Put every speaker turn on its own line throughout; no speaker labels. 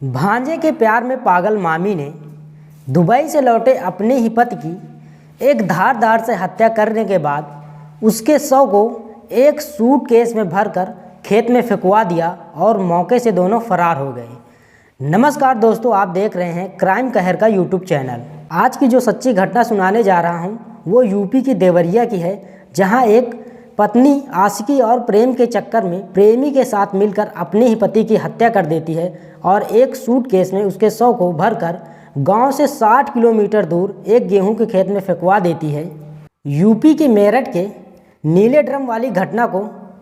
भांजे के प्यार में पागल मामी ने दुबई से लौटे अपने ही पति की एक धारदार से हत्या करने के बाद उसके शव को एक सूटकेस में भरकर खेत में फेंकवा दिया और मौके से दोनों फरार हो गए। नमस्कार दोस्तों, आप देख रहे हैं क्राइम कहर का यूट्यूब चैनल। आज की जो सच्ची घटना सुनाने जा रहा हूं वो यूपी की देवरिया की है, जहां एक पत्नी आशिकी और प्रेम के चक्कर में प्रेमी के साथ मिलकर अपने ही पति की हत्या कर देती है और एक सूटकेस में उसके शव को भरकर गांव से 60 किलोमीटर दूर एक गेहूं के खेत में फेंकवा देती है। यूपी के मेरठ के नीले ड्रम वाली घटना को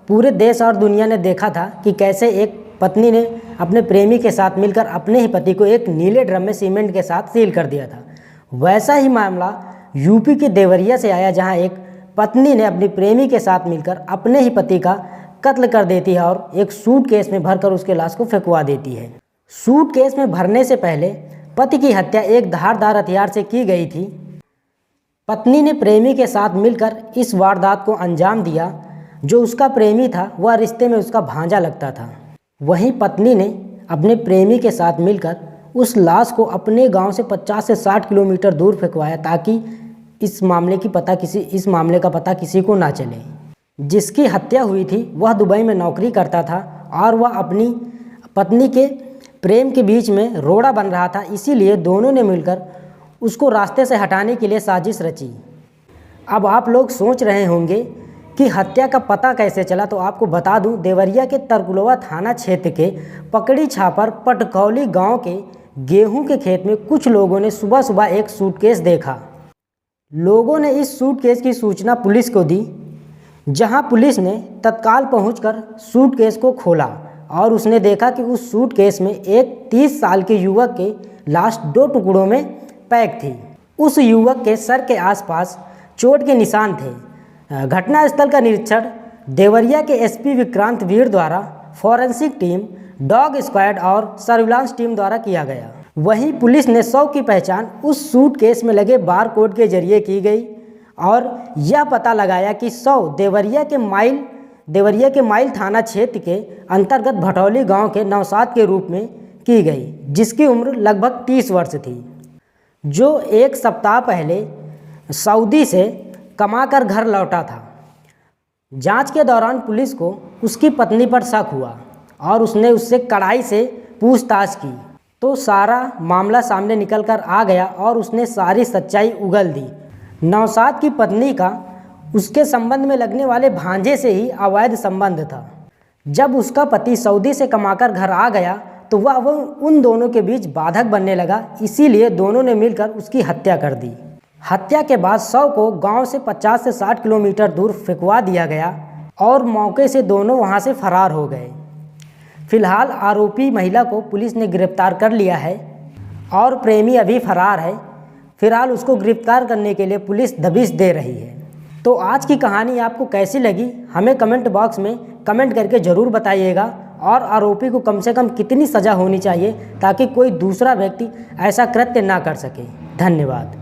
पूरे देश और दुनिया ने देखा था कि कैसे एक पत्नी ने अपने प्रेमी के साथ मिलकर अपने ही पति को एक नीले ड्रम में सीमेंट के साथ सील कर दिया था। वैसा ही मामला यूपी के देवरिया से आया, जहां एक पत्नी ने अपनी प्रेमी के साथ मिलकर अपने ही पति का कत्ल कर देती है और एक सूटकेस में भरकर उसके लाश को फेंकवा देती है। सूटकेस में भरने से पहले पति की हत्या एक धारदार हथियार से की गई थी। पत्नी ने प्रेमी के साथ मिलकर इस वारदात को अंजाम दिया। जो उसका प्रेमी था वह रिश्ते में उसका भांजा लगता था। वहीं पत्नी ने अपने प्रेमी के साथ मिलकर उस लाश को अपने गांव से 50 से 60 किलोमीटर दूर फेंकवाया ताकि इस मामले का पता किसी को ना चले। जिसकी हत्या हुई थी वह दुबई में नौकरी करता था और वह अपनी पत्नी के प्रेम के बीच में रोड़ा बन रहा था, इसीलिए दोनों ने मिलकर उसको रास्ते से हटाने के लिए साजिश रची। अब आप लोग सोच रहे होंगे कि हत्या का पता कैसे चला, तो आपको बता दूं, देवरिया के तरकुलवा थाना क्षेत्र के पकड़ी छापर पटकौली गांव के गेहूं के खेत में कुछ लोगों ने सुबह सुबह एक सूटकेस देखा। लोगों ने इस सूटकेस की सूचना पुलिस को दी, जहां पुलिस ने तत्काल पहुंचकर सूटकेस को खोला और उसने देखा कि उस सूटकेस में एक 30 साल के युवक के लाश 2 टुकड़ों में पैक थी। उस युवक के सर के आसपास चोट के निशान थे। घटनास्थल का निरीक्षण देवरिया के एसपी विक्रांत वीर द्वारा फॉरेंसिक टीम, डॉग स्क्वाड और सर्विलांस टीम द्वारा किया गया। वहीं पुलिस ने शव की पहचान उस सूटकेस में लगे बार कोड के जरिए की गई और यह पता लगाया कि शव देवरिया के माइल थाना क्षेत्र के अंतर्गत भटौली गांव के नौशाद के रूप में की गई, जिसकी उम्र लगभग 30 वर्ष थी, जो एक सप्ताह पहले सऊदी से कमाकर घर लौटा था। जांच के दौरान पुलिस को उसकी पत्नी पर शक हुआ और उसने उससे कड़ाई से पूछताछ की, तो सारा मामला सामने निकल कर आ गया और उसने सारी सच्चाई उगल दी। नौशाद की पत्नी का उसके संबंध में लगने वाले भांजे से ही अवैध संबंध था। जब उसका पति सऊदी से कमाकर घर आ गया तो वह उन दोनों के बीच बाधक बनने लगा, इसीलिए दोनों ने मिलकर उसकी हत्या कर दी। हत्या के बाद शव को गांव से 50 से 60 किलोमीटर दूर फेंकवा दिया गया और मौके से दोनों वहां से फरार हो गए। फिलहाल आरोपी महिला को पुलिस ने गिरफ्तार कर लिया है और प्रेमी अभी फरार है। फिलहाल उसको गिरफ्तार करने के लिए पुलिस दबिश दे रही है। तो आज की कहानी आपको कैसी लगी हमें कमेंट बॉक्स में कमेंट करके ज़रूर बताइएगा, और आरोपी को कम से कम कितनी सज़ा होनी चाहिए ताकि कोई दूसरा व्यक्ति ऐसा कृत्य ना कर सके। धन्यवाद।